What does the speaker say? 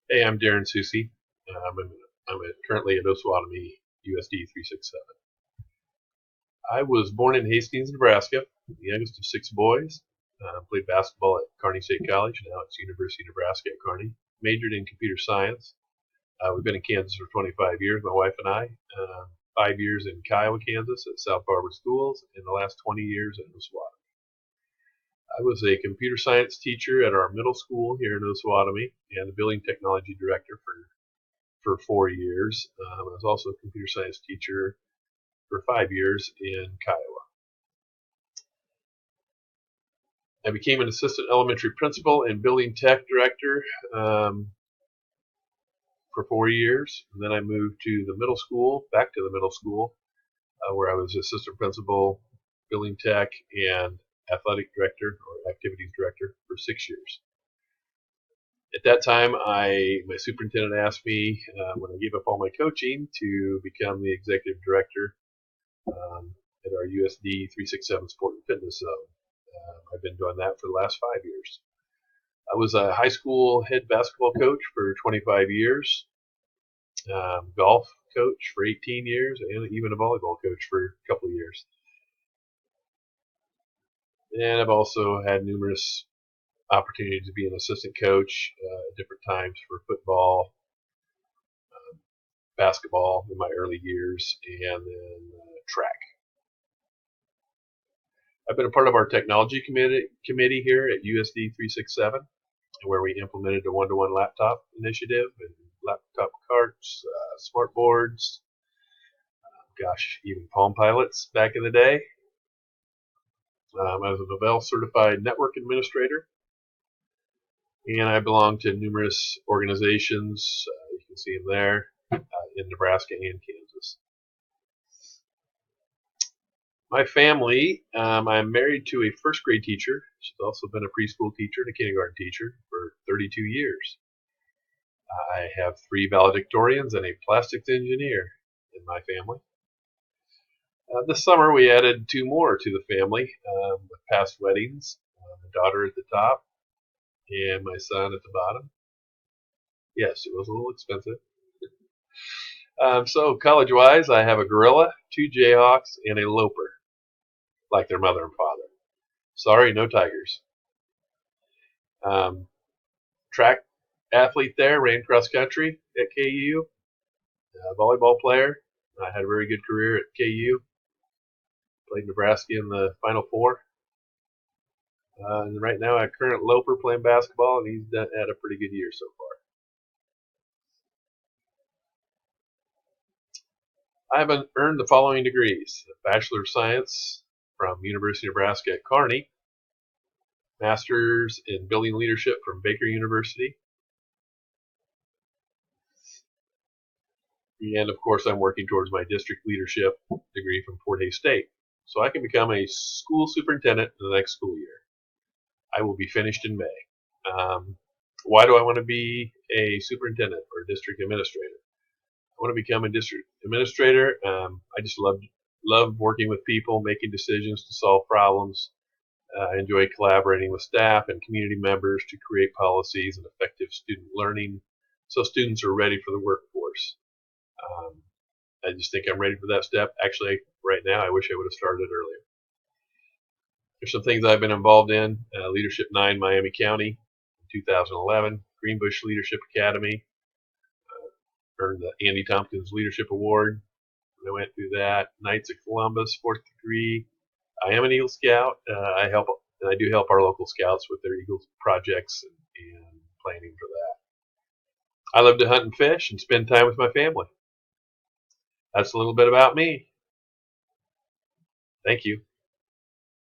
Hey, I'm Darren Susi. I'm currently at Osawatomie USD 367. I was born in Hastings, Nebraska, the youngest of six boys. Played basketball at Kearney State College. Now it's University of Nebraska at Kearney. Majored in computer science. We've been in Kansas for 25 years, my wife and I. 5 years in Kiowa, Kansas at South Barbara Schools, and the last 20 years at Osawatomie. I was a computer science teacher at our middle school here in Osawatomie and the building technology director for 4 years. I was also a computer science teacher for 5 years in Kiowa. I became an assistant elementary principal and building tech director for 4 years. And then I moved to the middle school, back to the middle school, where I was assistant principal, building tech, and athletic director or activities director for 6 years. At that time, my superintendent asked me, when I gave up all my coaching, to become the executive director at our USD 367 Sport and Fitness Zone. I've been doing that for the last 5 years. I was a high school head basketball coach for 25 years, golf coach for 18 years, and even a volleyball coach for a couple of years. And I've also had numerous opportunities to be an assistant coach at different times for football, basketball in my early years, and then track. I've been a part of our technology committee here at USD 367, where we implemented a one-to-one laptop initiative and laptop carts, smart boards, even Palm Pilots back in the day. I was a Novell certified network administrator, and I belong to numerous organizations. You can see them there in Nebraska and Kansas. My family, I'm married to a first grade teacher. She's also been a preschool teacher and a kindergarten teacher for 32 years. I have 3 valedictorians and a plastics engineer in my family. This summer we added 2 more to the family with past weddings. My daughter at the top and my son at the bottom. Yes, it was a little expensive. So college-wise, I have a gorilla, 2 Jayhawks, and a loper, like their mother and father. Sorry, no tigers. Track athlete there, ran cross country at KU. Volleyball player. I had a very good career at KU. Played Nebraska in the Final Four. And right now, a current loper playing basketball, and he's had a pretty good year so far. I have earned the following degrees: a Bachelor of Science from University of Nebraska at Kearney, Master's in Building Leadership from Baker University, and of course, I'm working towards my district leadership degree from Fort Hays State, so I can become a school superintendent in the next school year. I will be finished in May. Why do I want to be a superintendent or a district administrator? I want to become a district administrator. I just love working with people, making decisions to solve problems. I enjoy collaborating with staff and community members to create policies and effective student learning so students are ready for the workforce. I just think I'm ready for that step. Actually, right now, I wish I would have started earlier. There's some things I've been involved in. Leadership 9 Miami County in 2011, Greenbush Leadership Academy, earned the Andy Tompkins Leadership Award. I went through that. Knights of Columbus, 4th degree. I am an Eagle Scout. I do help our local scouts with their Eagle projects and planning for that. I love to hunt and fish and spend time with my family. That's a little bit about me. Thank you.